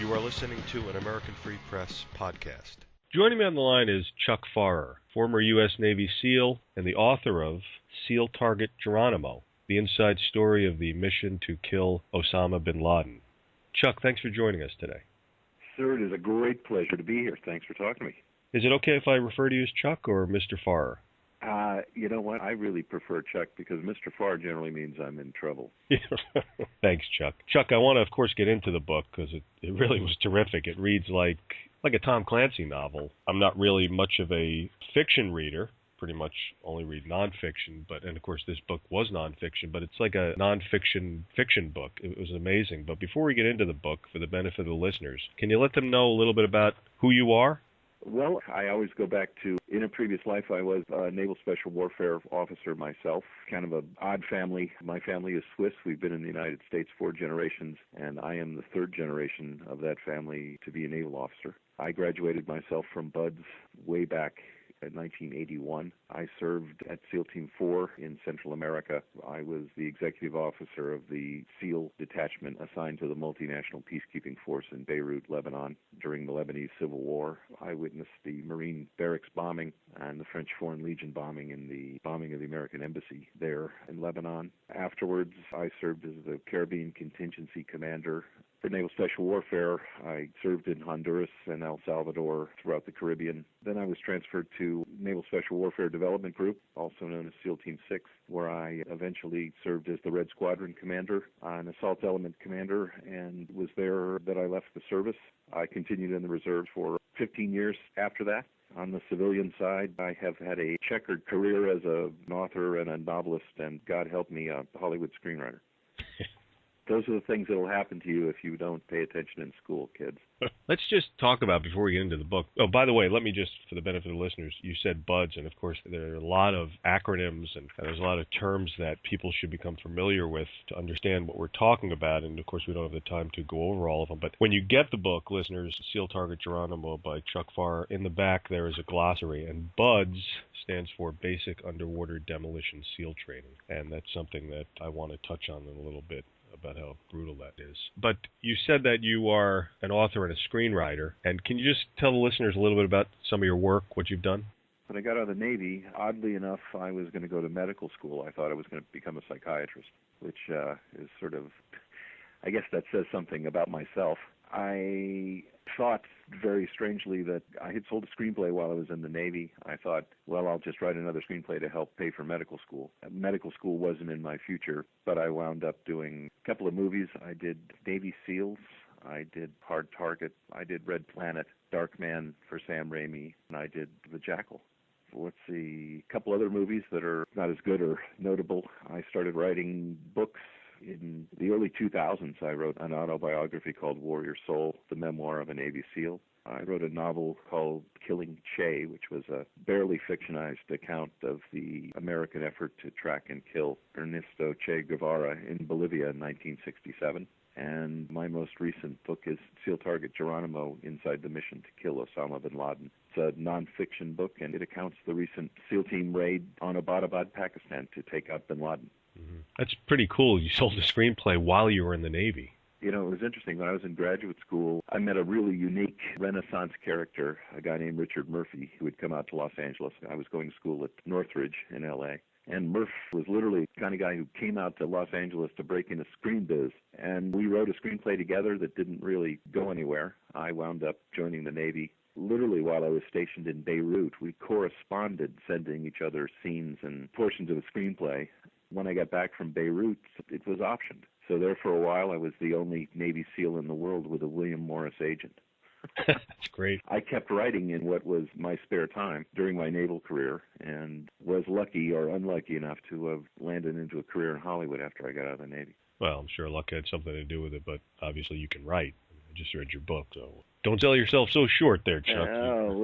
You are listening to an American Free Press podcast. Joining me on the line is Chuck Pfarrer, former U.S. Navy SEAL and the author of SEAL Target Geronimo, the inside story of the mission to kill Osama bin Laden. Chuck, thanks for joining us today. Sir, it is a great pleasure to be here. Thanks for talking to me. Is it okay if I refer to you as Chuck or Mr. Pfarrer? You know what? I really prefer Chuck because Mr. Pfarrer generally means I'm in trouble. Thanks, Chuck. Chuck, I want to, of course, get into the book because it really was terrific. It reads like a Tom Clancy novel. I'm not really much of a fiction reader. Pretty much only read nonfiction, and of course this book was nonfiction, but it's like a nonfiction fiction book. It was amazing. But before we get into the book, for the benefit of the listeners, can you let them know a little bit about who you are? Well, I always go back to, in a previous life, I was a Naval Special Warfare officer myself, kind of an odd family. My family is Swiss. We've been in the United States 4 generations, and I am the 3rd generation of that family to be a naval officer. I graduated myself from BUD/S way back in 1981. I served at SEAL Team 4 in Central America. I was the executive officer of the SEAL detachment assigned to the multinational peacekeeping force in Beirut, Lebanon, during the Lebanese Civil War. I witnessed the Marine barracks bombing and the French Foreign Legion bombing in the bombing of the American embassy there in Lebanon. Afterwards, I served as the Caribbean contingency commander for Naval Special Warfare. I served in Honduras and El Salvador throughout the Caribbean. Then I was transferred to Naval Special Warfare Development Group, also known as SEAL Team 6, where I eventually served as the Red Squadron Commander, an Assault Element Commander, and was there that I left the service. I continued in the reserves for 15 years after that. On the civilian side, I have had a checkered career as an author and a novelist, and God help me, a Hollywood screenwriter. Those are the things that will happen to you if you don't pay attention in school, kids. Let's just talk about, before we get into the book. Oh, by the way, let me just, for the benefit of the listeners, you said BUD/S, and of course there are a lot of acronyms and there's a lot of terms that people should become familiar with to understand what we're talking about, and of course we don't have the time to go over all of them. But when you get the book, listeners, SEAL Target Geronimo by Chuck Pfarrer, in the back there is a glossary, and BUD/S stands for Basic Underwater Demolition SEAL Training, and that's something that I want to touch on in a little bit, about how brutal that is. But you said that you are an author and a screenwriter, and can you just tell the listeners a little bit about some of your work, what you've done? When I got out of the Navy, oddly enough, I was going to go to medical school. I thought I was going to become a psychiatrist, which is sort of, I guess that says something about myself. I thought very strangely that I had sold a screenplay while I was in the Navy. I thought, well, I'll just write another screenplay to help pay for medical school. Medical school wasn't in my future, but I wound up doing a couple of movies. I did Navy SEALs. I did Hard Target. I did Red Planet, Dark Man for Sam Raimi, and I did The Jackal. Let's see, a couple other movies that are not as good or notable. I started writing books. In the early 2000s, I wrote an autobiography called Warrior Soul, the memoir of a Navy SEAL. I wrote a novel called Killing Che, which was a barely fictionized account of the American effort to track and kill Ernesto Che Guevara in Bolivia in 1967. And my most recent book is SEAL Target Geronimo, Inside the Mission to Kill Osama bin Laden. It's a nonfiction book, and it accounts the recent SEAL team raid on Abbottabad, Pakistan, to take out bin Laden. Mm-hmm. That's pretty cool. You sold the screenplay while you were in the Navy. You know, it was interesting. When I was in graduate school, I met a really unique Renaissance character, a guy named Richard Murphy, who had come out to Los Angeles. I was going to school at Northridge in L.A., and Murph was literally the kind of guy who came out to Los Angeles to break into screen biz. And we wrote a screenplay together that didn't really go anywhere. I wound up joining the Navy. Literally, while I was stationed in Beirut, we corresponded, sending each other scenes and portions of the screenplay. When I got back from Beirut, it was optioned. So there for a while, I was the only Navy SEAL in the world with a William Morris agent. That's great. I kept writing in what was my spare time during my naval career, and was lucky or unlucky enough to have landed into a career in Hollywood after I got out of the Navy. Well, I'm sure luck had something to do with it, but obviously you can write. I just read your book, so don't sell yourself so short there, Chuck.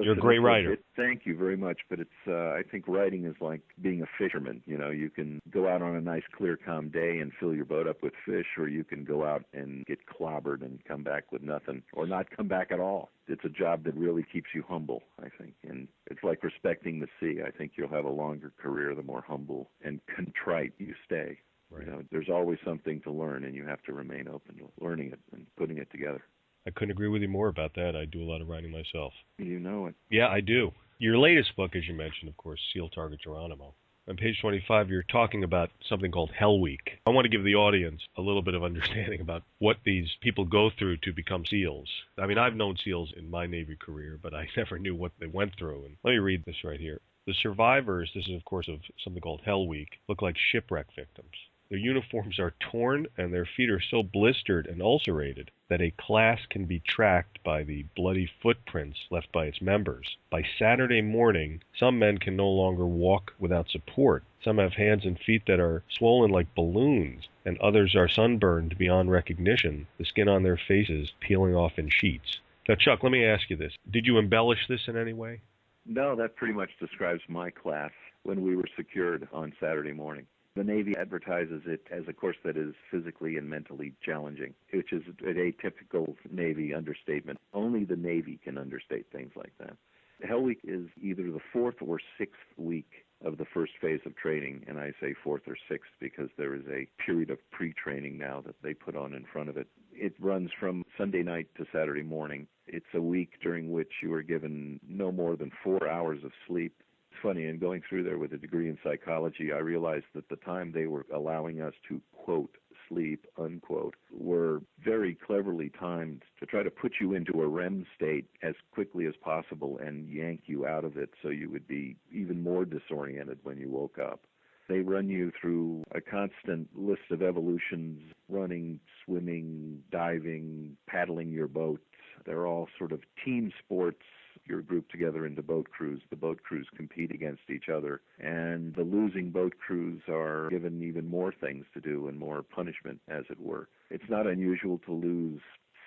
You're a great writer. Thank you very much, but it's I think writing is like being a fisherman. You know, you can go out on a nice, clear, calm day and fill your boat up with fish, or you can go out and get clobbered and come back with nothing, or not come back at all. It's a job that really keeps you humble, I think, and it's like respecting the sea. I think you'll have a longer career the more humble and contrite you stay. Right. You know, there's always something to learn, and you have to remain open to learning it and putting it together. I couldn't agree with you more about that. I do a lot of writing myself. You know it. Yeah, I do. Your latest book, as you mentioned, of course, SEAL Target Geronimo. On page 25, you're talking about something called Hell Week. I want to give the audience a little bit of understanding about what these people go through to become SEALs. I mean, I've known SEALs in my Navy career, but I never knew what they went through. And let me read this right here. The survivors, this is, of course, of something called Hell Week, look like shipwreck victims. Their uniforms are torn, and their feet are so blistered and ulcerated that a class can be tracked by the bloody footprints left by its members. By Saturday morning, some men can no longer walk without support. Some have hands and feet that are swollen like balloons, and others are sunburned beyond recognition, the skin on their faces peeling off in sheets. Now, Chuck, let me ask you this. Did you embellish this in any way? No, that pretty much describes my class when we were secured on Saturday morning. The Navy advertises it as a course that is physically and mentally challenging, which is an atypical Navy understatement. Only the Navy can understate things like that. Hell Week is either the fourth or sixth week of the first phase of training, and I say fourth or sixth because there is a period of pre-training now that they put on in front of it. It runs from Sunday night to Saturday morning. It's a week during which you are given no more than 4 hours of sleep. It's funny, in going through there with a degree in psychology, I realized that the time they were allowing us to, quote, sleep, unquote, were very cleverly timed to try to put you into a REM state as quickly as possible and yank you out of it so you would be even more disoriented when you woke up. They run you through a constant list of evolutions, running, swimming, diving, paddling your boat. They're all sort of team sports. You're grouped together into boat crews. The boat crews compete against each other, and the losing boat crews are given even more things to do and more punishment, as it were. It's not unusual to lose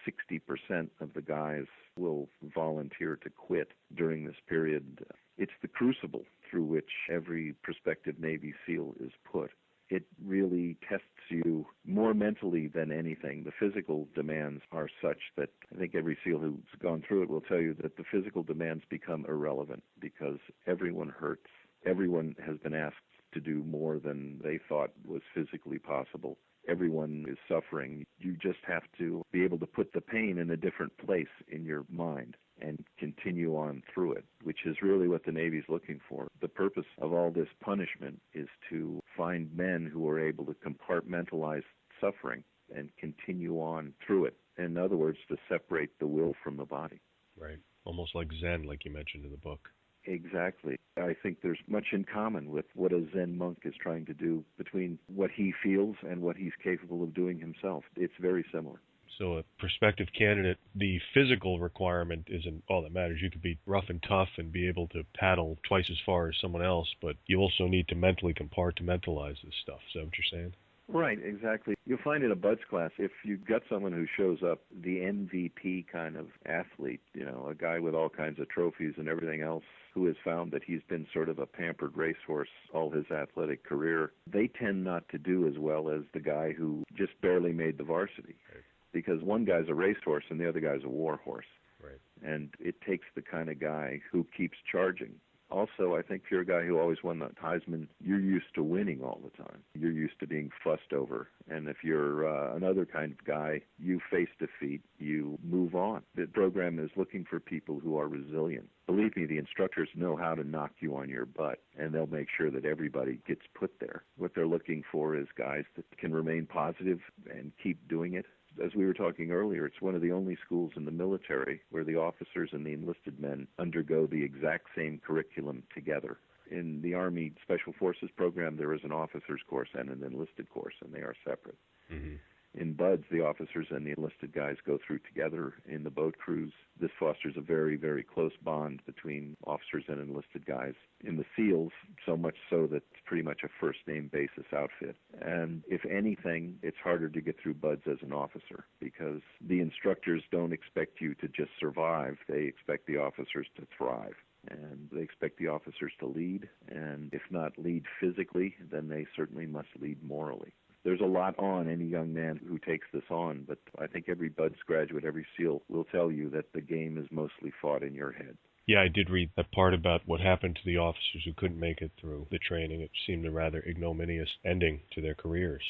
60% of the guys will volunteer to quit during this period. It's the crucible through which every prospective Navy SEAL is put. It really tests you more mentally than anything. The physical demands are such that I think every SEAL who's gone through it will tell you that the physical demands become irrelevant because everyone hurts. Everyone has been asked to do more than they thought was physically possible. Everyone is suffering. You just have to be able to put the pain in a different place in your mind and continue on through it, which is really what the Navy's looking for. The purpose of all this punishment is to find men who are able to compartmentalize suffering and continue on through it. In other words, to separate the will from the body. Right. Almost like Zen, like you mentioned in the book. Exactly. I think there's much in common with what a Zen monk is trying to do between what he feels and what he's capable of doing himself. It's very similar. So a prospective candidate, the physical requirement isn't all that matters. You could be rough and tough and be able to paddle twice as far as someone else, but you also need to mentally compartmentalize this stuff. Is that what you're saying? Right, exactly. You'll find in a BUDS class, if you've got someone who shows up, the MVP kind of athlete, a guy with all kinds of trophies and everything else, who has found that he's been sort of a pampered racehorse all his athletic career, they tend not to do as well as the guy who just barely made the varsity. Right. Because one guy's a racehorse and the other guy's a war horse. Right. And it takes the kind of guy who keeps charging. Also, I think if you're a guy who always won the Heisman, you're used to winning all the time. You're used to being fussed over. And if you're another kind of guy, you face defeat, you move on. The program is looking for people who are resilient. Believe me, the instructors know how to knock you on your butt, and they'll make sure that everybody gets put there. What they're looking for is guys that can remain positive and keep doing it. As we were talking earlier, it's one of the only schools in the military where the officers and the enlisted men undergo the exact same curriculum together. In the Army Special Forces program, there is an officer's course and an enlisted course, and they are separate. Mm-hmm. In BUDS, the officers and the enlisted guys go through together in the boat crews. This fosters a very, very close bond between officers and enlisted guys. In the SEALs, so much so that it's pretty much a first-name basis outfit. And if anything, it's harder to get through BUDS as an officer because the instructors don't expect you to just survive. They expect the officers to thrive. And they expect the officers to lead, and if not lead physically, then they certainly must lead morally. There's a lot on any young man who takes this on, but I think every BUDS graduate, every SEAL will tell you that the game is mostly fought in your head. Yeah, I did read that part about what happened to the officers who couldn't make it through the training. It seemed a rather ignominious ending to their careers.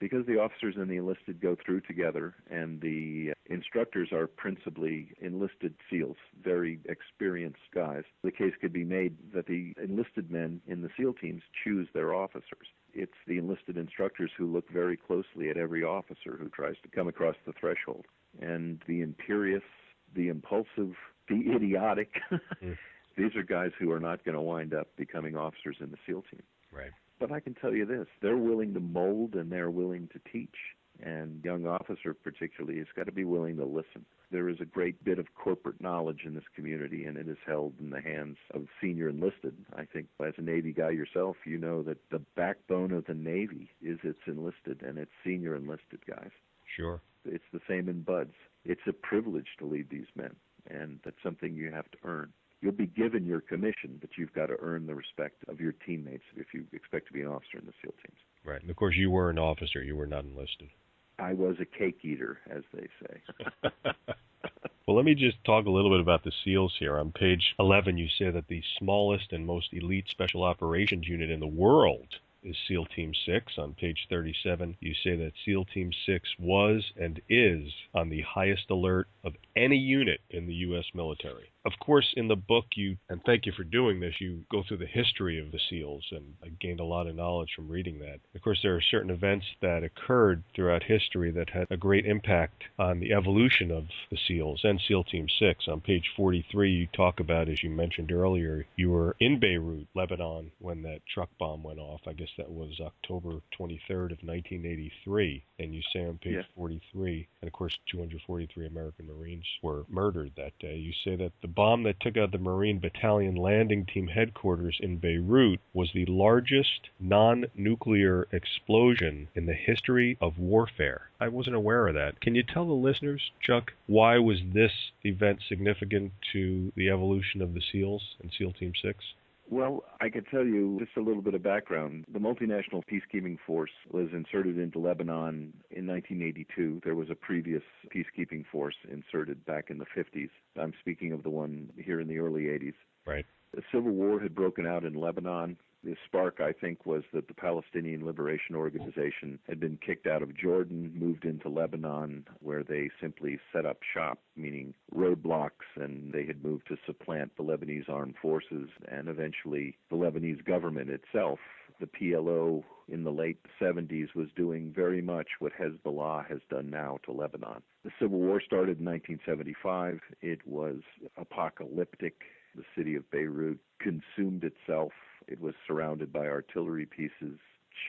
Because the officers and the enlisted go through together, and the instructors are principally enlisted SEALs, very experienced guys, the case could be made that the enlisted men in the SEAL teams choose their officers. It's the enlisted instructors who look very closely at every officer who tries to come across the threshold. And the imperious, the impulsive, the idiotic, these are guys who are not going to wind up becoming officers in the SEAL team. Right. But I can tell you this, they're willing to mold and they're willing to teach. And young officer particularly has got to be willing to listen. There is a great bit of corporate knowledge in this community, and it is held in the hands of senior enlisted. I think as a Navy guy yourself, you know that the backbone of the Navy is its enlisted and its senior enlisted guys. Sure. It's the same in BUDS. It's a privilege to lead these men, and that's something you have to earn. You'll be given your commission, but you've got to earn the respect of your teammates if you expect to be an officer in the SEAL teams. Right. And of course, you were an officer. You were not enlisted. I was a cake eater, as they say. Well, let me just talk a little bit about the SEALs here. On page 11, you say that the smallest and most elite special operations unit in the world is SEAL Team 6. On page 37, you say that SEAL Team 6 was and is on the highest alert of any unit in the U.S. military. Of course, in the book, and thank you for doing this, you go through the history of the SEALs, and I gained a lot of knowledge from reading that. Of course, there are certain events that occurred throughout history that had a great impact on the evolution of the SEALs and SEAL Team 6. On page 43, you talk about, as you mentioned earlier, you were in Beirut, Lebanon, when that truck bomb went off. I guess that was October 23rd of 1983. And you say on page 43, and of course 243 American Marines were murdered that day. You say that the bomb that took out the Marine Battalion Landing Team headquarters in Beirut was the largest non-nuclear explosion in the history of warfare. I wasn't aware of that. Can you tell the listeners, Chuck, why was this event significant to the evolution of the SEALs and SEAL Team 6? Well, I could tell you just a little bit of background. The multinational peacekeeping force was inserted into Lebanon in 1982. There was a previous peacekeeping force inserted back in the 50s. I'm speaking of the one here in the early 80s. Right. The civil war had broken out in Lebanon. The spark, I think, was that the Palestinian Liberation Organization had been kicked out of Jordan, moved into Lebanon, where they simply set up shop, meaning roadblocks, and they had moved to supplant the Lebanese armed forces and eventually the Lebanese government itself. The PLO in the late 70s was doing very much what Hezbollah has done now to Lebanon. The Civil War started in 1975. It was apocalyptic. The city of Beirut consumed itself. It was surrounded by artillery pieces,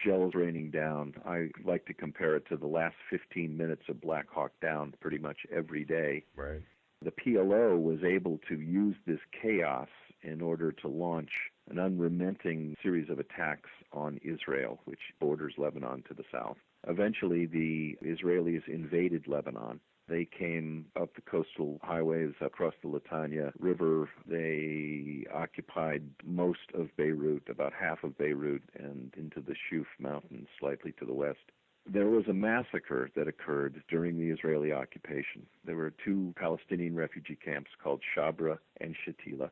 shells raining down. I like to compare it to the last 15 minutes of Black Hawk Down pretty much every day. Right. The PLO was able to use this chaos in order to launch an unrelenting series of attacks on Israel, which borders Lebanon to the south. Eventually, the Israelis invaded Lebanon. They came up the coastal highways across the Litania River. They occupied most of Beirut, about half of Beirut, and into the Shuf Mountains, slightly to the west. There was a massacre that occurred during the Israeli occupation. There were two Palestinian refugee camps called Shabra and Shatila.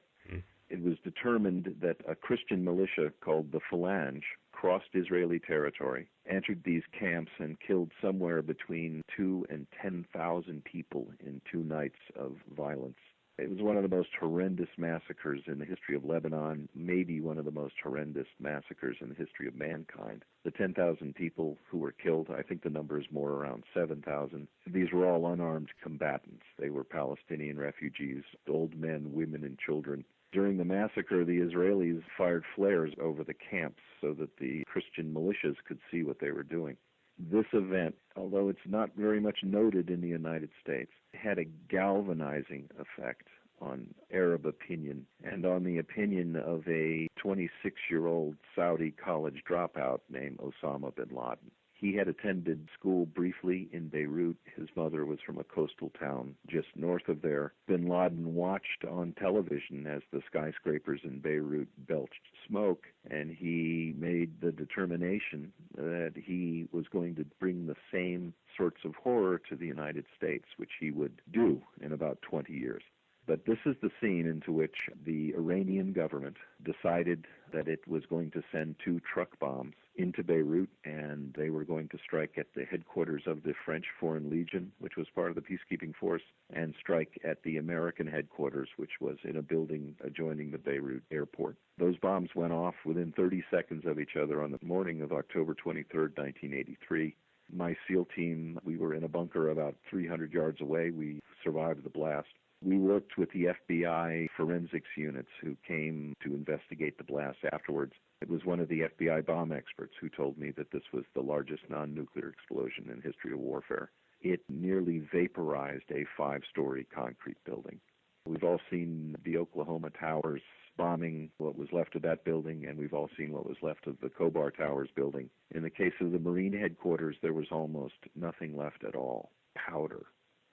It was determined that a Christian militia called the Phalange crossed Israeli territory, entered these camps, and killed somewhere between 2,000 and 10,000 people in 2 nights of violence. It was one of the most horrendous massacres in the history of Lebanon, maybe one of the most horrendous massacres in the history of mankind. The 10,000 people who were killed, I think the number is more around 7,000. These were all unarmed combatants. They were Palestinian refugees, old men, women, and children. During the massacre, the Israelis fired flares over the camps so that the Christian militias could see what they were doing. This event, although it's not very much noted in the United States, had a galvanizing effect on Arab opinion and on the opinion of a 26-year-old Saudi college dropout named Osama bin Laden. He had attended school briefly in Beirut. His mother was from a coastal town just north of there. Bin Laden watched on television as the skyscrapers in Beirut belched smoke, and he made the determination that he was going to bring the same sorts of horror to the United States, which he would do in about 20 years. But this is the scene into which the Iranian government decided that it was going to send 2 truck bombs into Beirut, and they were going to strike at the headquarters of the French Foreign Legion, which was part of the peacekeeping force, and strike at the American headquarters, which was in a building adjoining the Beirut airport. Those bombs went off within 30 seconds of each other on the morning of October 23rd, 1983. My SEAL team, we were in a bunker about 300 yards away. We survived the blast. We worked with the FBI forensics units who came to investigate the blast afterwards. It was one of the FBI bomb experts who told me that this was the largest non-nuclear explosion in history of warfare. It nearly vaporized a 5-story concrete building. We've all seen the Oklahoma Towers bombing, what was left of that building, and we've all seen what was left of the Khobar Towers building. In the case of the Marine headquarters, there was almost nothing left at all, powder.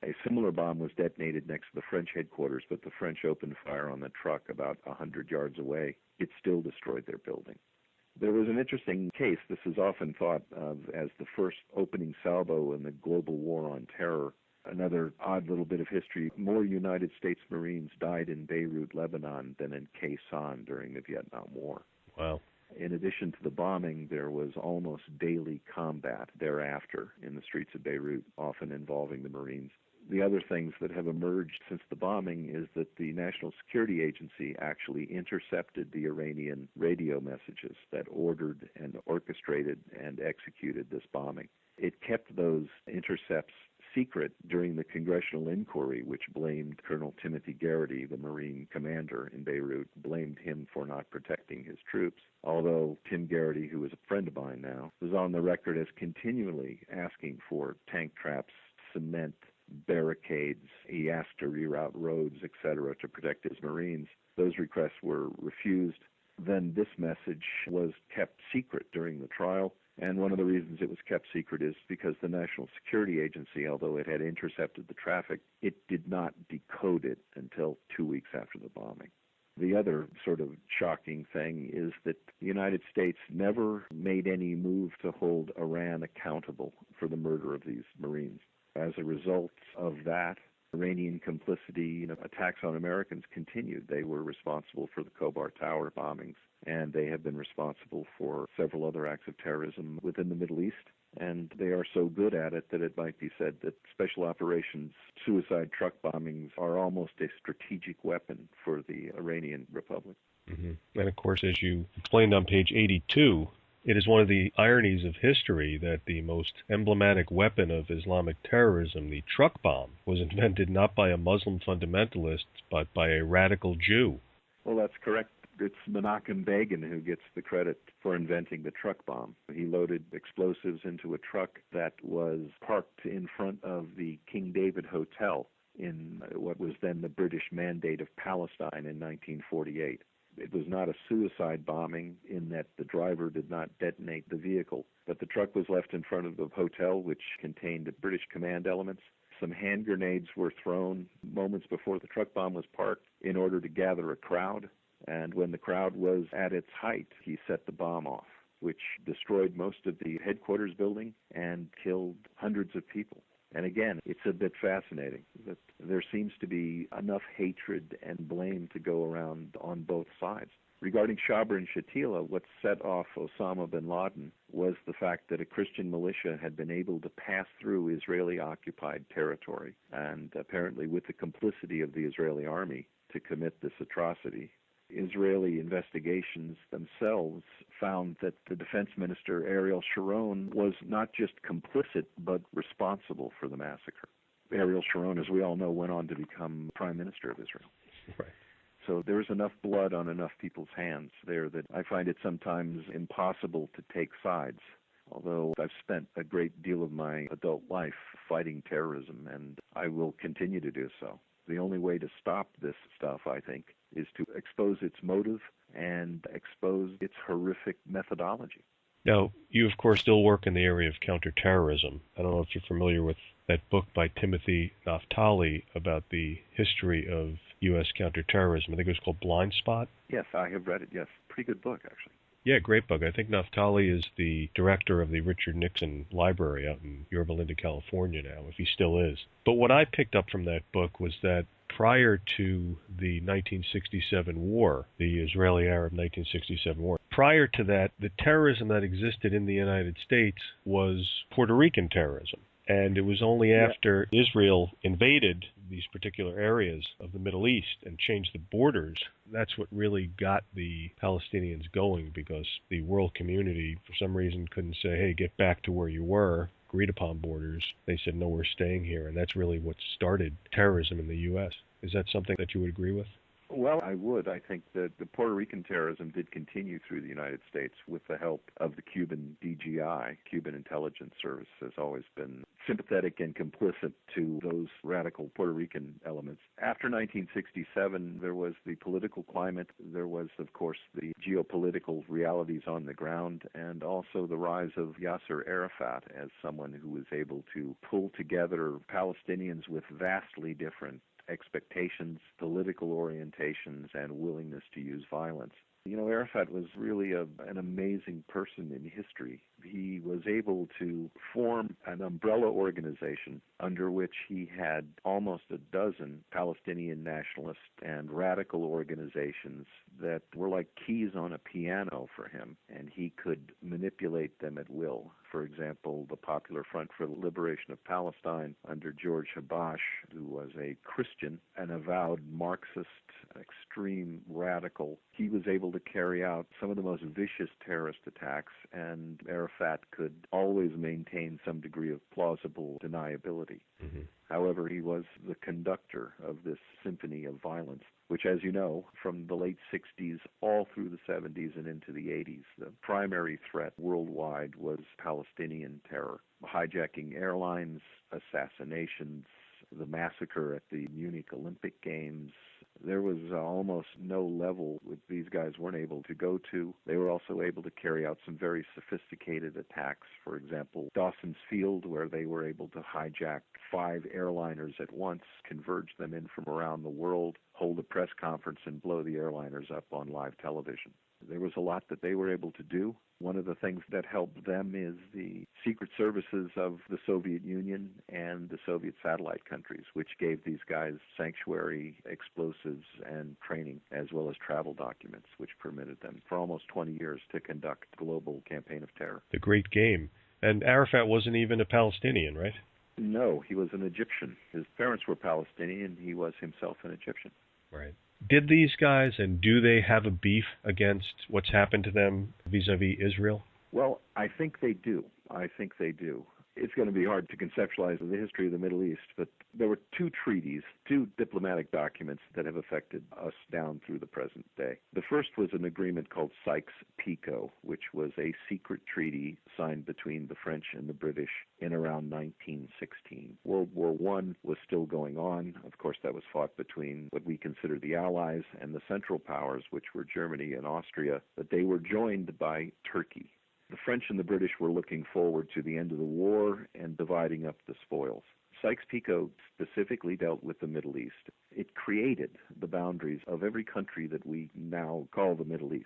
A similar bomb was detonated next to the French headquarters, but the French opened fire on the truck about 100 yards away. It still destroyed their building. There was an interesting case. This is often thought of as the first opening salvo in the global war on terror. Another odd little bit of history. More United States Marines died in Beirut, Lebanon, than in Khe Sanh during the Vietnam War. Wow. In addition to the bombing, there was almost daily combat thereafter in the streets of Beirut, often involving the Marines. The other things that have emerged since the bombing is that the National Security Agency actually intercepted the Iranian radio messages that ordered and orchestrated and executed this bombing. It kept those intercepts secret during the congressional inquiry, which blamed Colonel Timothy Garrity, the Marine commander in Beirut, blamed him for not protecting his troops. Although Tim Garrity, who is a friend of mine now, was on the record as continually asking for tank traps, cement, barricades. He asked to reroute roads, etc., to protect his Marines. Those requests were refused. Then this message was kept secret during the trial. And one of the reasons it was kept secret is because the National Security Agency, although it had intercepted the traffic, it did not decode it until 2 weeks after the bombing. The other sort of shocking thing is that the United States never made any move to hold Iran accountable for the murder of these Marines. As a result of that, Iranian complicity, attacks on Americans continued. They were responsible for the Khobar Tower bombings, and they have been responsible for several other acts of terrorism within the Middle East. And they are so good at it that it might be said that special operations suicide truck bombings are almost a strategic weapon for the Iranian Republic. Mm-hmm. And of course, as you explained on page 82, it is one of the ironies of history that the most emblematic weapon of Islamic terrorism, the truck bomb, was invented not by a Muslim fundamentalist, but by a radical Jew. Well, that's correct. It's Menachem Begin who gets the credit for inventing the truck bomb. He loaded explosives into a truck that was parked in front of the King David Hotel in what was then the British Mandate of Palestine in 1948. It was not a suicide bombing in that the driver did not detonate the vehicle, but the truck was left in front of the hotel, which contained British command elements. Some hand grenades were thrown moments before the truck bomb was parked in order to gather a crowd. And when the crowd was at its height, he set the bomb off, which destroyed most of the headquarters building and killed hundreds of people. And again, it's a bit fascinating that there seems to be enough hatred and blame to go around on both sides. Regarding Sabra and Shatila, what set off Osama bin Laden was the fact that a Christian militia had been able to pass through Israeli-occupied territory, and apparently with the complicity of the Israeli army, to commit this atrocity. Israeli investigations themselves found that the defense minister, Ariel Sharon, was not just complicit, but responsible for the massacre. Ariel Sharon, as we all know, went on to become prime minister of Israel. Right. So there's enough blood on enough people's hands there that I find it sometimes impossible to take sides. Although I've spent a great deal of my adult life fighting terrorism, and I will continue to do so. The only way to stop this stuff, I think, is to expose its motive and expose its horrific methodology. Now, you, of course, still work in the area of counterterrorism. I don't know if you're familiar with that book by Timothy Naftali about the history of U.S. counterterrorism. I think it was called Blind Spot. Yes, I have read it, yes. Pretty good book, actually. Yeah, great book. I think Naftali is the director of the Richard Nixon Library out in Yorba Linda, California now, if he still is. But what I picked up from that book was that prior to the 1967 war, the Israeli-Arab 1967 war. Prior to that, the terrorism that existed in the United States was Puerto Rican terrorism. And it was only after Israel invaded these particular areas of the Middle East and changed the borders, that's what really got the Palestinians going, because the world community, for some reason, couldn't say, hey, get back to where you were, agreed upon borders. They said, no, we're staying here. And that's really what started terrorism in the U.S. Is that something that you would agree with? Well, I would. I think that the Puerto Rican terrorism did continue through the United States with the help of the Cuban DGI. Cuban Intelligence Service has always been sympathetic and complicit to those radical Puerto Rican elements. After 1967, there was the political climate. There was, of course, the geopolitical realities on the ground, and also the rise of Yasser Arafat as someone who was able to pull together Palestinians with vastly different expectations, political orientations, and willingness to use violence. You know, Arafat was really an amazing person in history. He was able to form an umbrella organization under which he had almost a dozen Palestinian nationalist and radical organizations that were like keys on a piano for him, and he could manipulate them at will. For example, the Popular Front for the Liberation of Palestine under George Habash, who was a Christian, an avowed Marxist, extreme radical. He was able to carry out some of the most vicious terrorist attacks, and Arafat could always maintain some degree of plausible deniability. Mm-hmm. However, he was the conductor of this symphony of violence, which, as you know, from the late 60s all through the 70s and into the 80s, the primary threat worldwide was Palestinian terror. Hijacking airlines, assassinations, the massacre at the Munich Olympic Games. There was almost no level that these guys weren't able to go to. They were also able to carry out some very sophisticated attacks. For example, Dawson's Field, where they were able to hijack 5 airliners at once, converge them in from around the world, hold a press conference, and blow the airliners up on live television. There was a lot that they were able to do. One of the things that helped them is the secret services of the Soviet Union and the Soviet satellite countries, which gave these guys sanctuary, explosives, and training, as well as travel documents, which permitted them for almost 20 years to conduct a global campaign of terror. The great game. And Arafat wasn't even a Palestinian, right? No, he was an Egyptian. His parents were Palestinian. He was himself an Egyptian. Right. Did these guys, and do they have a beef against what's happened to them vis-a-vis Israel? Well, I think they do. It's going to be hard to conceptualize the history of the Middle East, but there were 2 treaties, 2 diplomatic documents that have affected us down through the present day. The first was an agreement called Sykes-Picot, which was a secret treaty signed between the French and the British in around 1916. World War I was still going on. Of course, that was fought between what we consider the Allies and the Central Powers, which were Germany and Austria, but they were joined by Turkey. The French and the British were looking forward to the end of the war and dividing up the spoils. Sykes-Picot specifically dealt with the Middle East. It created the boundaries of every country that we now call the Middle East.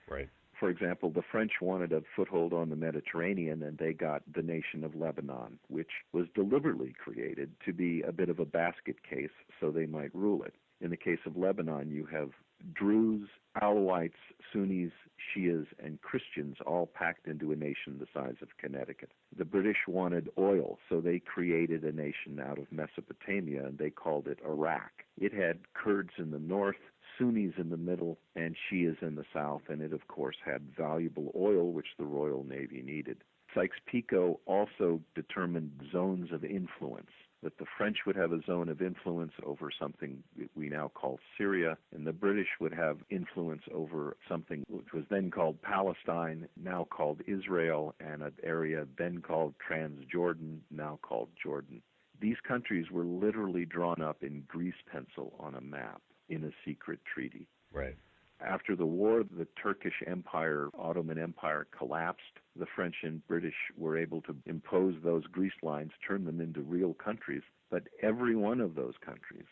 Right. For example, the French wanted a foothold on the Mediterranean, and they got the nation of Lebanon, which was deliberately created to be a bit of a basket case so they might rule it. In the case of Lebanon, you have Druze, Alawites, Sunnis, Shias, and Christians all packed into a nation the size of Connecticut. The British wanted oil, so they created a nation out of Mesopotamia, and they called it Iraq. It had Kurds in the north, Sunnis in the middle, and Shias in the south, and it, of course, had valuable oil, which the Royal Navy needed. Sykes-Picot also determined zones of influence, that the French would have a zone of influence over something that we now call Syria, and the British would have influence over something which was then called Palestine, now called Israel, and an area then called Transjordan, now called Jordan. These countries were literally drawn up in grease pencil on a map in a secret treaty. Right. After the war, the Turkish Empire, Ottoman Empire, collapsed. The French and British were able to impose those grease lines, turn them into real countries. But every one of those countries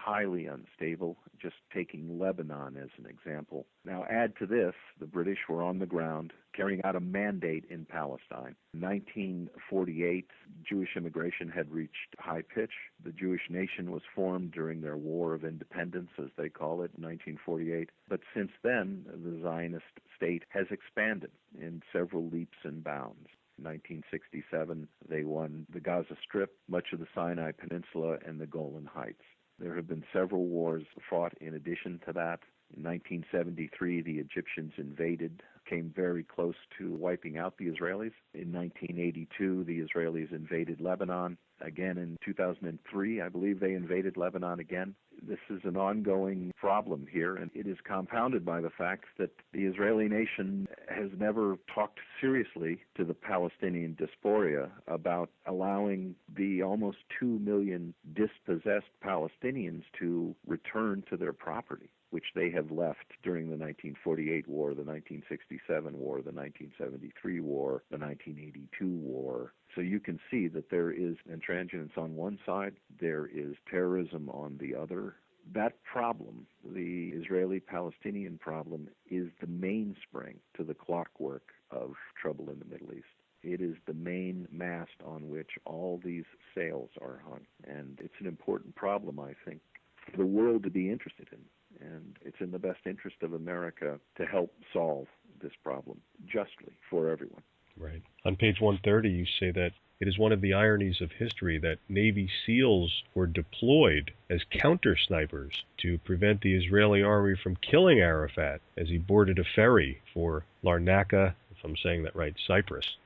highly unstable, just taking Lebanon as an example. Now add to this, the British were on the ground carrying out a mandate in Palestine. In 1948, Jewish immigration had reached high pitch. The Jewish nation was formed during their War of Independence, as they call it, in 1948. But since then, the Zionist state has expanded in several leaps and bounds. In 1967, they won the Gaza Strip, much of the Sinai Peninsula, and the Golan Heights. There have been several wars fought in addition to that. In 1973, the Egyptians invaded, came very close to wiping out the Israelis. In 1982, the Israelis invaded Lebanon. Again, in 2003, I believe they invaded Lebanon again. This is an ongoing problem here, and it is compounded by the fact that the Israeli nation has never talked seriously to the Palestinian diaspora about allowing the almost 2 million dispossessed Palestinians to return to their property, which they have left during the 1948 war, the 1967 war, the 1973 war, the 1982 war. So you can see that there is intransigence on one side, there is terrorism on the other. That problem, the Israeli-Palestinian problem, is the mainspring to the clockwork of trouble in the Middle East. It is the main mast on which all these sails are hung. And it's an important problem, I think, for the world to be interested in. And it's in the best interest of America to help solve this problem justly for everyone. Right. On page 130, you say that it is one of the ironies of history that Navy SEALs were deployed as counter snipers to prevent the Israeli army from killing Arafat as he boarded a ferry for Larnaca, if I'm saying that right, Cyprus.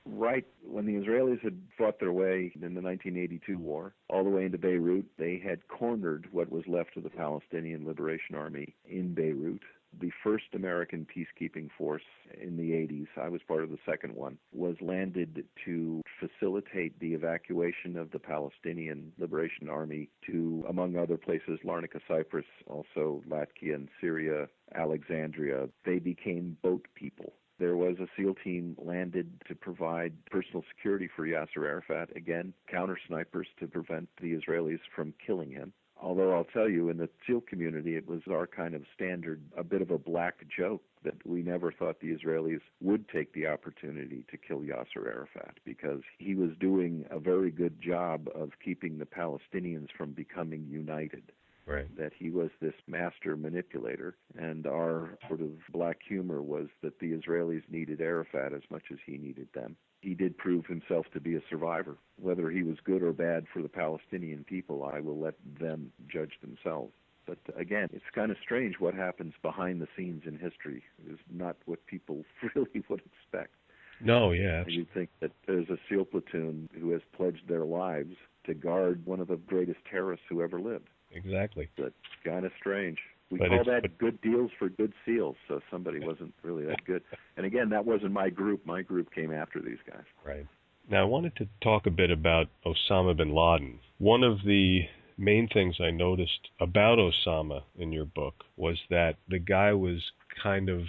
Right when the Israelis had fought their way in the 1982 war all the way into Beirut, they had cornered what was left of the Palestinian Liberation Army in Beirut. The first American peacekeeping force in the 80s, I was part of the second one, was landed to facilitate the evacuation of the Palestinian Liberation Army to, among other places, Larnaca, Cyprus, also Latvia and Syria, Alexandria. They became boat people. There was a SEAL team landed to provide personal security for Yasser Arafat, again, counter snipers to prevent the Israelis from killing him. Although I'll tell you, in the SEAL community, it was our kind of standard, a bit of a black joke that we never thought the Israelis would take the opportunity to kill Yasser Arafat because he was doing a very good job of keeping the Palestinians from becoming united. Right. That he was this master manipulator, and our sort of black humor was that the Israelis needed Arafat as much as he needed them. He did prove himself to be a survivor. Whether he was good or bad for the Palestinian people, I will let them judge themselves. But again, it's kind of strange what happens behind the scenes in history. It's not what people really would expect. No, yeah. You'd think that there's a SEAL platoon who has pledged their lives to guard one of the greatest terrorists who ever lived. Exactly. That's kind of strange. We But call that good deals for good SEALs, so somebody wasn't really that good. And again, that wasn't my group. My group came after these guys. Right. Now, I wanted to talk a bit about Osama bin Laden. One of the main things I noticed about Osama in your book was that the guy was kind of,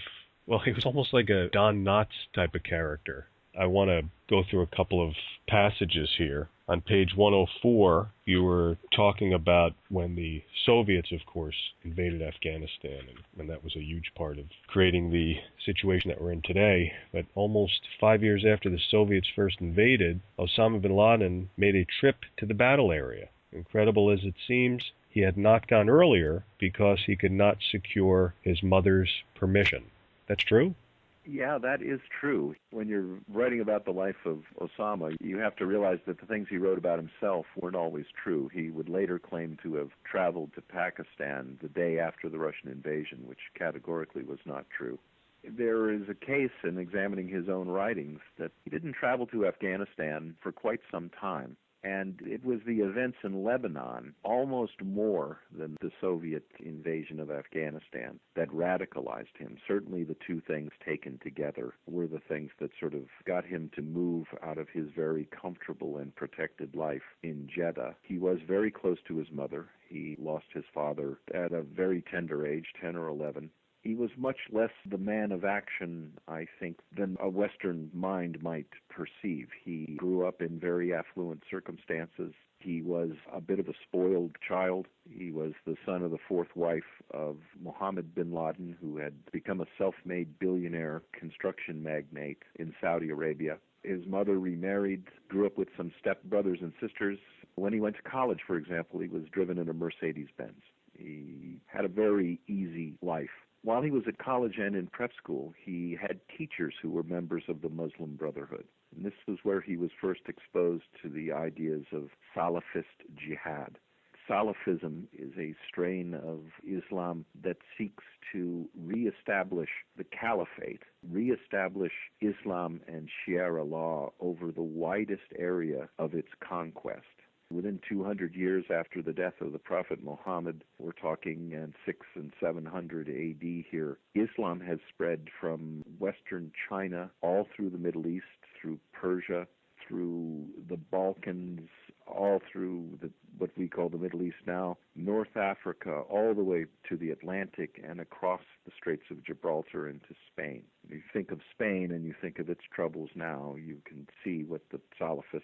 well, he was almost like a Don Knotts type of character. I want to go through a couple of passages here. On page 104, you were talking about when the Soviets, of course, invaded Afghanistan, and that was a huge part of creating the situation that we're in today. But almost 5 years after the Soviets first invaded, Osama bin Laden made a trip to the battle area. Incredible as it seems, he had not gone earlier because he could not secure his mother's permission. That's true? Yeah, that is true. When you're writing about the life of Osama, you have to realize that the things he wrote about himself weren't always true. He would later claim to have traveled to Pakistan the day after the Russian invasion, which categorically was not true. There is a case in examining his own writings that he didn't travel to Afghanistan for quite some time. And it was the events in Lebanon, almost more than the Soviet invasion of Afghanistan, that radicalized him. Certainly the two things taken together were the things that sort of got him to move out of his very comfortable and protected life in Jeddah. He was very close to his mother. He lost his father at a very tender age, 10 or 11. He was much less the man of action, I think, than a Western mind might perceive. He grew up in very affluent circumstances. He was a bit of a spoiled child. He was the son of the fourth wife of Mohammed bin Laden, who had become a self-made billionaire construction magnate in Saudi Arabia. His mother remarried, grew up with some stepbrothers and sisters. When he went to college, for example, he was driven in a Mercedes-Benz. He had a very easy life. While he was at college and in prep school, he had teachers who were members of the Muslim Brotherhood. And this was where he was first exposed to the ideas of Salafist jihad. Salafism is a strain of Islam that seeks to reestablish the caliphate, reestablish Islam and Sharia law over the widest area of its conquest. Within 200 years after the death of the Prophet Muhammad, we're talking in 600 and 700 AD here, Islam has spread from Western China all through the Middle East, through Persia, through the Balkans, all through what we call the Middle East now, North Africa, all the way to the Atlantic and across the Straits of Gibraltar into Spain. If you think of Spain and you think of its troubles now, you can see what the Salafists,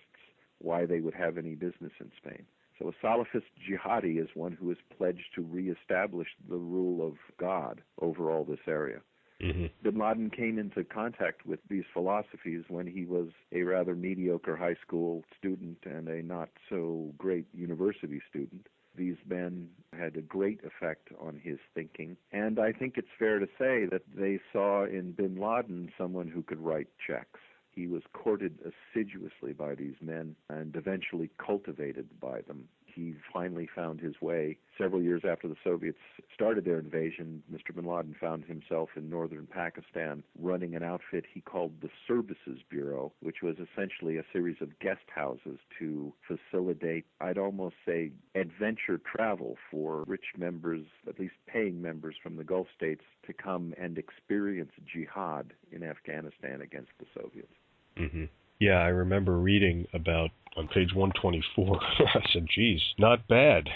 why they would have any business in Spain. So a Salafist jihadi is one who is pledged to reestablish the rule of God over all this area. Mm-hmm. Bin Laden came into contact with these philosophies when he was a rather mediocre high school student and a not-so-great university student. These men had a great effect on his thinking, and I think it's fair to say that they saw in Bin Laden someone who could write checks. He was courted assiduously by these men and eventually cultivated by them. He finally found his way. Several years after the Soviets started their invasion, Mr. bin Laden found himself in northern Pakistan running an outfit he called the Services Bureau, which was essentially a series of guest houses to facilitate, I'd almost say, adventure travel for rich members, at least paying members from the Gulf states, to come and experience jihad in Afghanistan against the Soviets. Mm-hmm. Yeah, I remember reading about, on page 124, I said, geez, not bad.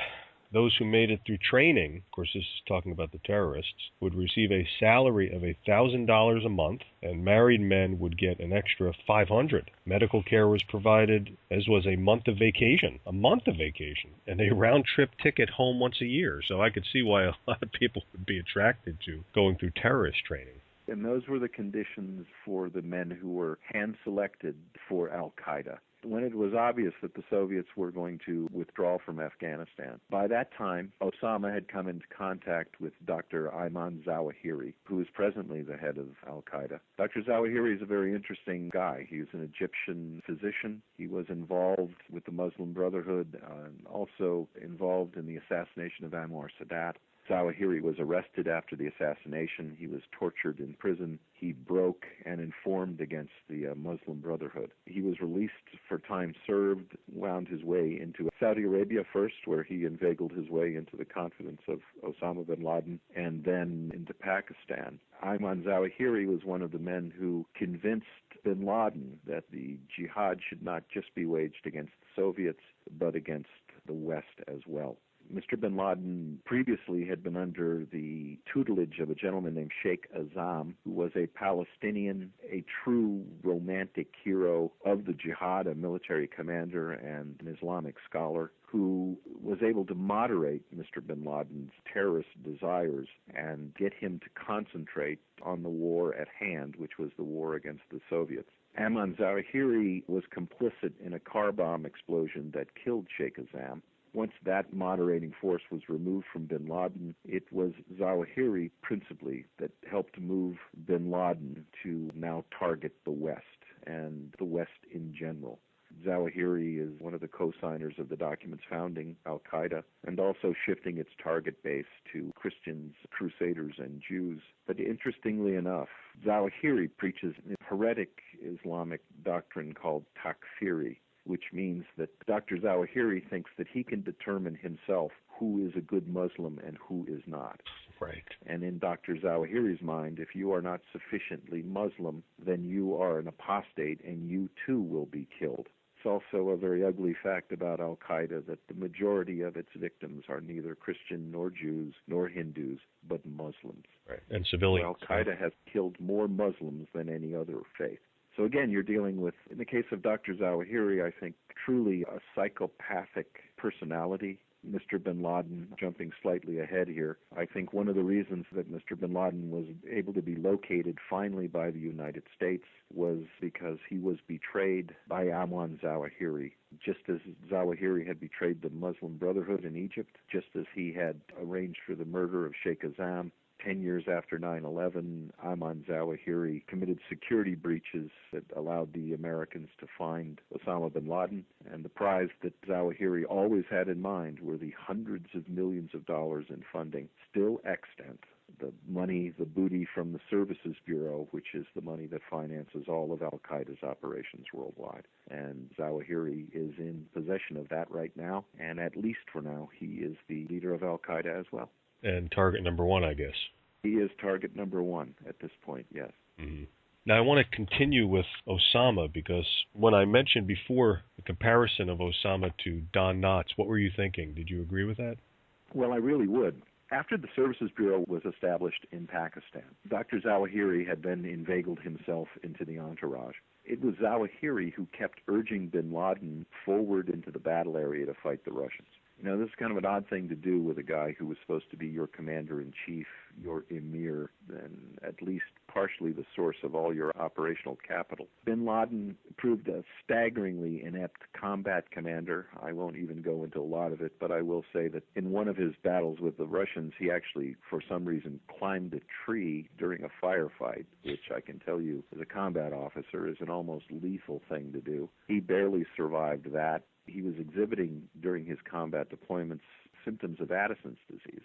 Those who made it through training, of course this is talking about the terrorists, would receive a salary of $1,000 a month, and married men would get an extra $500. Medical care was provided, as was a month of vacation, and a round-trip ticket home once a year. So I could see why a lot of people would be attracted to going through terrorist training. And those were the conditions for the men who were hand-selected for Al-Qaeda. When it was obvious that the Soviets were going to withdraw from Afghanistan, by that time, Osama had come into contact with Dr. Ayman Zawahiri, who is presently the head of Al-Qaeda. Dr. Zawahiri is a very interesting guy. He was an Egyptian physician. He was involved with the Muslim Brotherhood and also involved in the assassination of Anwar Sadat. Zawahiri was arrested after the assassination. He was tortured in prison. He broke and informed against the Muslim Brotherhood. He was released for time served, wound his way into Saudi Arabia first, where he inveigled his way into the confidence of Osama bin Laden, and then into Pakistan. Ayman Zawahiri was one of the men who convinced bin Laden that the jihad should not just be waged against the Soviets, but against the West as well. Mr. bin Laden previously had been under the tutelage of a gentleman named Sheikh Azam, who was a Palestinian, a true romantic hero of the jihad, a military commander and an Islamic scholar, who was able to moderate Mr. bin Laden's terrorist desires and get him to concentrate on the war at hand, which was the war against the Soviets. Ayman Zawahiri was complicit in a car bomb explosion that killed Sheikh Azam. Once that moderating force was removed from bin Laden, it was Zawahiri principally that helped move bin Laden to now target the West and the West in general. Zawahiri is one of the co-signers of the documents founding Al-Qaeda and also shifting its target base to Christians, Crusaders, and Jews. But interestingly enough, Zawahiri preaches a heretic Islamic doctrine called takfiri, which means that Dr. Zawahiri thinks that he can determine himself who is a good Muslim and who is not. Right. And in Dr. Zawahiri's mind, if you are not sufficiently Muslim, then you are an apostate and you too will be killed. It's also a very ugly fact about Al-Qaeda that the majority of its victims are neither Christian nor Jews nor Hindus, but Muslims. Right. And civilians. Al-Qaeda has killed more Muslims than any other faith. So again, you're dealing with, in the case of Dr. Zawahiri, I think truly a psychopathic personality. Mr. bin Laden, jumping slightly ahead here, I think one of the reasons that Mr. bin Laden was able to be located finally by the United States was because he was betrayed by Ayman Zawahiri, just as Zawahiri had betrayed the Muslim Brotherhood in Egypt, just as he had arranged for the murder of Sheikh Azam. 10 years after 9/11, Ayman Zawahiri committed security breaches that allowed the Americans to find Osama bin Laden. And the prize that Zawahiri always had in mind were the hundreds of millions of dollars in funding still extant. The money, the booty from the Services Bureau, which is the money that finances all of Al-Qaeda's operations worldwide. And Zawahiri is in possession of that right now. And at least for now, he is the leader of Al-Qaeda as well. And target number one, I guess. He is target number one at this point, yes. Mm-hmm. Now, I want to continue with Osama because when I mentioned before the comparison of Osama to Don Knotts, what were you thinking? Did you agree with that? Well, I really would. After the Services Bureau was established in Pakistan, Dr. Zawahiri had then inveigled himself into the entourage. It was Zawahiri who kept urging bin Laden forward into the battle area to fight the Russians. You know, this is kind of an odd thing to do with a guy who was supposed to be your commander-in-chief, your emir, and at least partially the source of all your operational capital. Bin Laden proved a staggeringly inept combat commander. I won't even go into a lot of it, but I will say that in one of his battles with the Russians, he actually, for some reason, climbed a tree during a firefight, which I can tell you, as a combat officer, is an almost lethal thing to do. He barely survived that. He was exhibiting during his combat deployments symptoms of Addison's disease.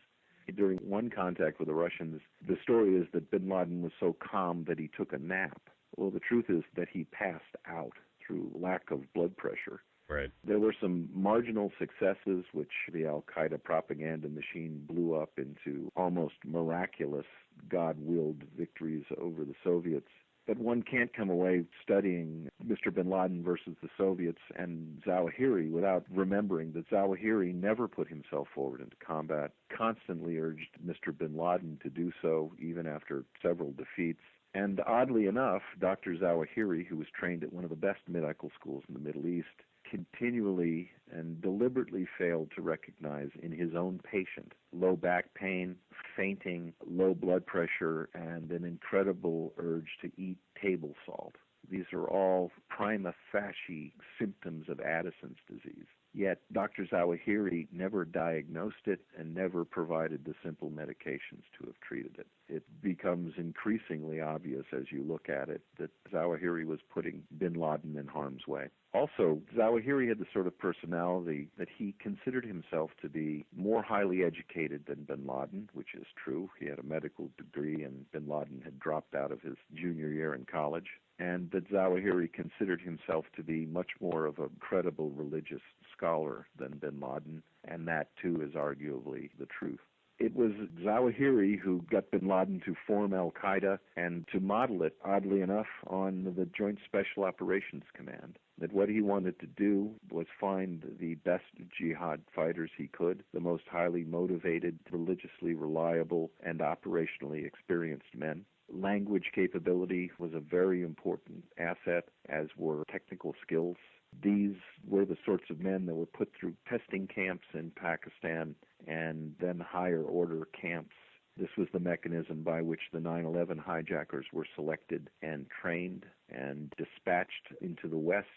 During one contact with the Russians, the story is that bin Laden was so calm that he took a nap. Well, the truth is that he passed out through lack of blood pressure. Right. There were some marginal successes, which the Al-Qaeda propaganda machine blew up into almost miraculous, God-willed victories over the Soviets. But one can't come away studying Mr. bin Laden versus the Soviets and Zawahiri without remembering that Zawahiri never put himself forward into combat, constantly urged Mr. bin Laden to do so, even after several defeats. And oddly enough, Dr. Zawahiri, who was trained at one of the best medical schools in the Middle East, continually and deliberately failed to recognize in his own patient low back pain, fainting, low blood pressure, and an incredible urge to eat table salt. These are all prima facie symptoms of Addison's disease. Yet Dr. Zawahiri never diagnosed it and never provided the simple medications to have treated it. It becomes increasingly obvious as you look at it that Zawahiri was putting bin Laden in harm's way. Also, Zawahiri had the sort of personality that he considered himself to be more highly educated than bin Laden, which is true. He had a medical degree and bin Laden had dropped out of his junior year in college. And that Zawahiri considered himself to be much more of a credible religious scholar than bin Laden, and that too is arguably the truth. It was Zawahiri who got bin Laden to form Al-Qaeda and to model it, oddly enough, on the Joint Special Operations Command. That what he wanted to do was find the best jihad fighters he could, the most highly motivated, religiously reliable, and operationally experienced men. Language capability was a very important asset, as were technical skills. These were the sorts of men that were put through testing camps in Pakistan and then higher order camps. This was the mechanism by which the 9/11 hijackers were selected and trained and dispatched into the West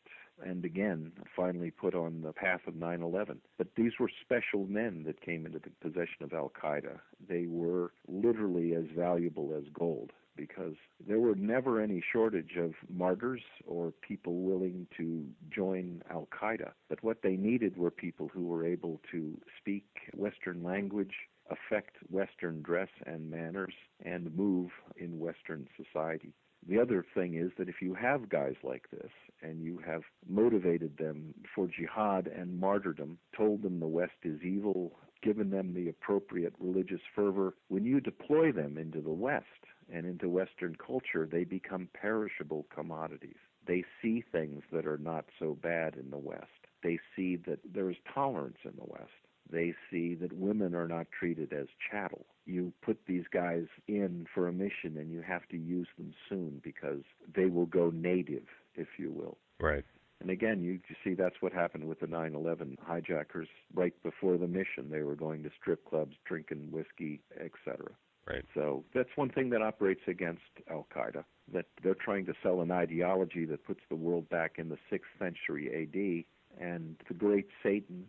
and again finally put on the path of 9/11. But these were special men that came into the possession of Al-Qaeda. They were literally as valuable as gold, because there were never any shortage of martyrs or people willing to join Al-Qaeda. But what they needed were people who were able to speak Western language, affect Western dress and manners, and move in Western society. The other thing is that if you have guys like this and you have motivated them for jihad and martyrdom, told them the West is evil, given them the appropriate religious fervor, when you deploy them into the West and into Western culture, they become perishable commodities. They see things that are not so bad in the West. They see that there is tolerance in the West. They see that women are not treated as chattel. You put these guys in for a mission and you have to use them soon because they will go native, if you will. Right. And again, you see that's what happened with the 9/11 hijackers. Right before the mission, they were going to strip clubs, drinking whiskey, etc. Right. So that's one thing that operates against Al-Qaeda, that they're trying to sell an ideology that puts the world back in the 6th century A.D., and the great Satan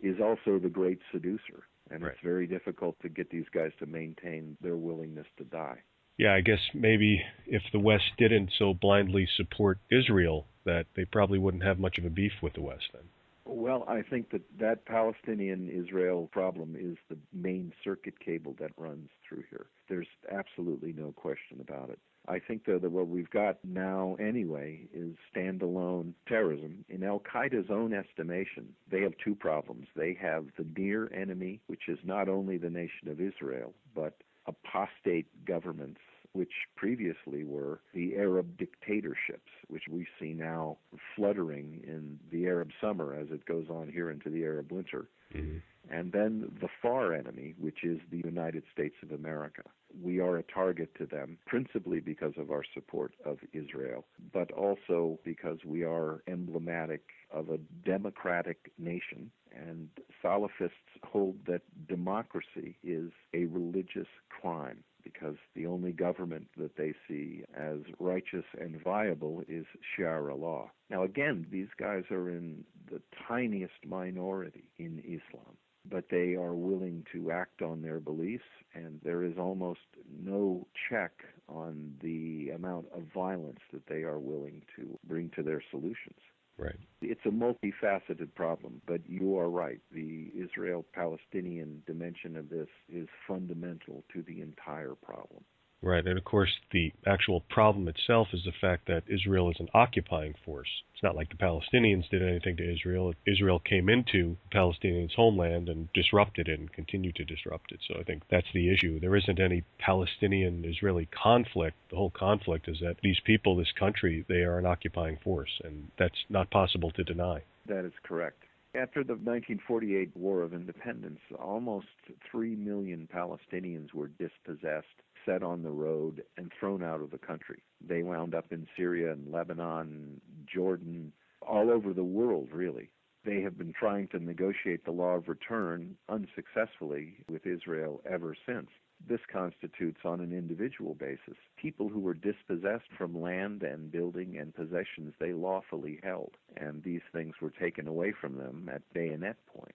is also the great seducer. And Right. It's very difficult to get these guys to maintain their willingness to die. Yeah, I guess maybe if the West didn't so blindly support Israel, that they probably wouldn't have much of a beef with the West then. Well, I think that Palestinian-Israel problem is the main circuit cable that runs through here. There's absolutely no question about it. I think, though, that what we've got now anyway is standalone terrorism. In Al-Qaeda's own estimation, they have two problems. They have the near enemy, which is not only the nation of Israel, but apostate governments, which previously were the Arab dictatorships, which we see now fluttering in the Arab summer as it goes on here into the Arab winter. Mm-hmm. And then the far enemy, which is the United States of America. We are a target to them, principally because of our support of Israel, but also because we are emblematic of a democratic nation. And Salafists hold that democracy is a religious crime, because the only government that they see as righteous and viable is Sharia law. Now again, these guys are in the tiniest minority in Islam, but they are willing to act on their beliefs, and there is almost no check on the amount of violence that they are willing to bring to their solutions. Right. It's a multifaceted problem, but you are right. The Israel-Palestinian dimension of this is fundamental to the entire problem. Right, and of course the actual problem itself is the fact that Israel is an occupying force. It's not like the Palestinians did anything to Israel. Israel came into the Palestinians' homeland and disrupted it and continued to disrupt it. So I think that's the issue. There isn't any Palestinian-Israeli conflict. The whole conflict is that these people, this country, they are an occupying force, and that's not possible to deny. That is correct. After the 1948 War of Independence, almost 3 million Palestinians were dispossessed, set on the road, and thrown out of the country. They wound up in Syria and Lebanon, Jordan, all over the world, really. They have been trying to negotiate the law of return unsuccessfully with Israel ever since. This constitutes, on an individual basis, people who were dispossessed from land and building and possessions they lawfully held, and these things were taken away from them at bayonet point.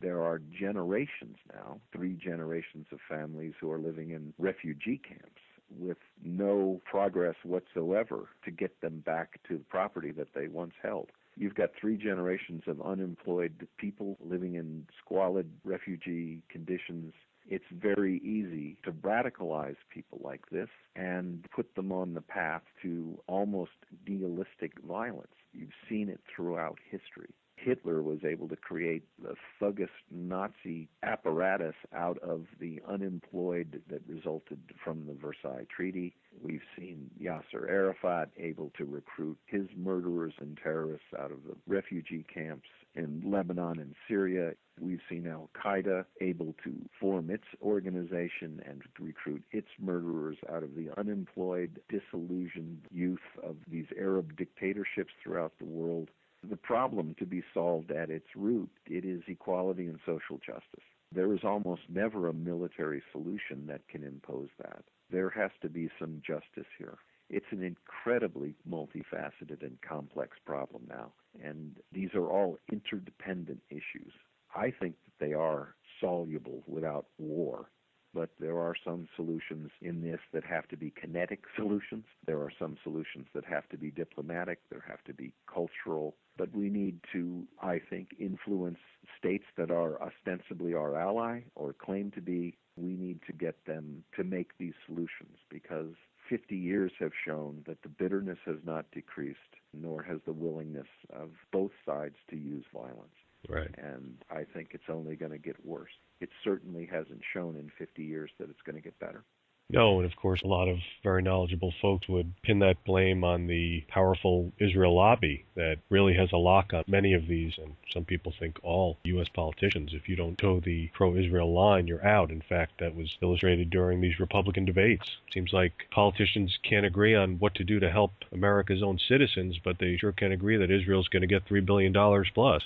There are generations now, 3 generations of families who are living in refugee camps with no progress whatsoever to get them back to the property that they once held. You've got 3 generations of unemployed people living in squalid refugee conditions. It's very easy to radicalize people like this and put them on the path to almost nihilistic violence. You've seen it throughout history. Hitler was able to create the thuggish Nazi apparatus out of the unemployed that resulted from the Versailles Treaty. We've seen Yasser Arafat able to recruit his murderers and terrorists out of the refugee camps in Lebanon and Syria. We've seen Al-Qaeda able to form its organization and recruit its murderers out of the unemployed, disillusioned youth of these Arab dictatorships throughout the world. The problem to be solved at its root, it is equality and social justice. There is almost never a military solution that can impose that. There has to be some justice here. It's an incredibly multifaceted and complex problem now, and these are all interdependent issues. I think that they are soluble without war. But there are some solutions in this that have to be kinetic solutions. There are some solutions that have to be diplomatic. There have to be cultural. But we need to, I think, influence states that are ostensibly our ally or claim to be. We need to get them to make these solutions, because 50 years have shown that the bitterness has not decreased, nor has the willingness of both sides to use violence. Right. And I think it's only going to get worse. It certainly hasn't shown in 50 years that it's going to get better. No, and of course, a lot of very knowledgeable folks would pin that blame on the powerful Israel lobby that really has a lock on many of these, and some people think all U.S. politicians. If you don't toe the pro-Israel line, you're out. In fact, that was illustrated during these Republican debates. Seems like politicians can't agree on what to do to help America's own citizens, but they sure can agree that Israel's going to get $3 billion plus.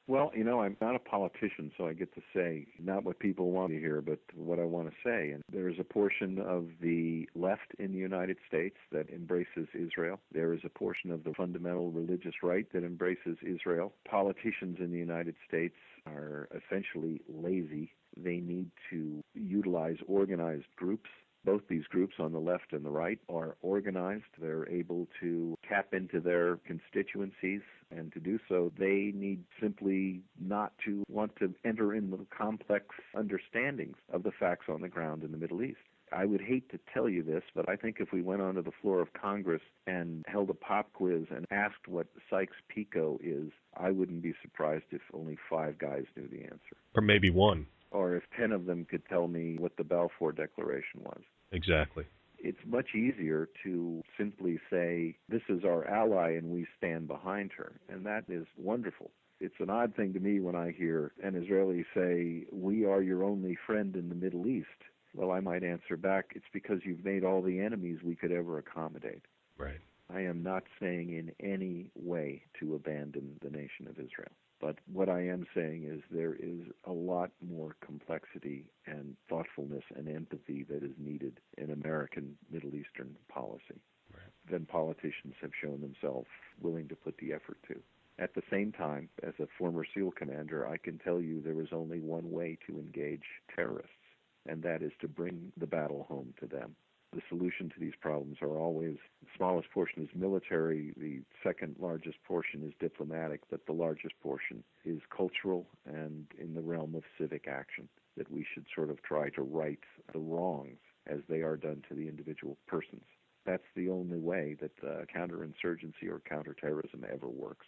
Well, I'm not a politician, so I get to say not what people want to hear, but what I want to say. And there is a portion of the left in the United States that embraces Israel. There is a portion of the fundamental religious right that embraces Israel. Politicians in the United States are essentially lazy. They need to utilize organized groups. Both these groups on the left and the right are organized. They're able to tap into their constituencies, and to do so, they need simply not to want to enter in the complex understandings of the facts on the ground in the Middle East. I would hate to tell you this, but I think if we went onto the floor of Congress and held a pop quiz and asked what Sykes-Picot is, I wouldn't be surprised if only 5 guys knew the answer. Or maybe one. Or if 10 of them could tell me what the Balfour Declaration was. Exactly. It's much easier to simply say, this is our ally and we stand behind her. And that is wonderful. It's an odd thing to me when I hear an Israeli say, we are your only friend in the Middle East. Well, I might answer back, it's because you've made all the enemies we could ever accommodate. Right. I am not saying in any way to abandon the nation of Israel. But what I am saying is there is a lot more complexity and thoughtfulness and empathy that is needed in American Middle Eastern policy than politicians have shown themselves willing to put the effort to. At the same time, as a former SEAL commander, I can tell you there is only one way to engage terrorists, and that is to bring the battle home to them. The solution to these problems are always, the smallest portion is military, the second largest portion is diplomatic, but the largest portion is cultural and in the realm of civic action, that we should sort of try to right the wrongs as they are done to the individual persons. That's the only way that counterinsurgency or counterterrorism ever works.